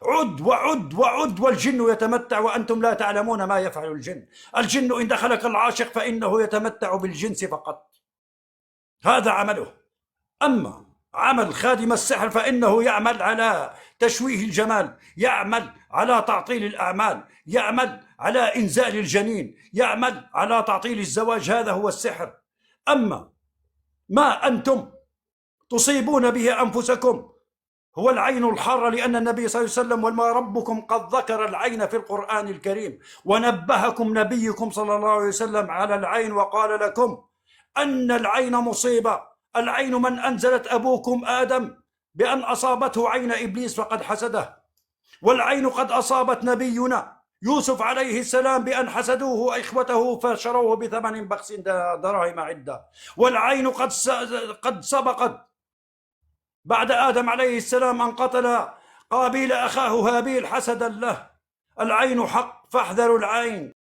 عد وعد وعد والجن يتمتع وأنتم لا تعلمون ما يفعل الجن. الجن إن دخلك العاشق فإنه يتمتع بالجنس فقط، هذا عمله. أما عمل خادم السحر فإنه يعمل على تشويه الجمال، يعمل على تعطيل الأعمال، يعمل على إنزال الجنين، يعمل على تعطيل الزواج، هذا هو السحر. أما ما أنتم تصيبون به أنفسكم هو العين الحارة، لأن النبي صلى الله عليه وسلم وما ربكم قد ذكر العين في القرآن الكريم، ونبهكم نبيكم صلى الله عليه وسلم على العين وقال لكم أن العين مصيبة. العين من أنزلت أبوكم آدم بأن أصابته عين إبليس فقد حسده، والعين قد أصابت نبينا يوسف عليه السلام بأن حسدوه إخوته فشروه بثمن بخس دراهم عدة. والعين قد سبقت بعد آدم عليه السلام أن قتل قابيل أخاه هابيل حسدا له. العين حق فاحذروا العين.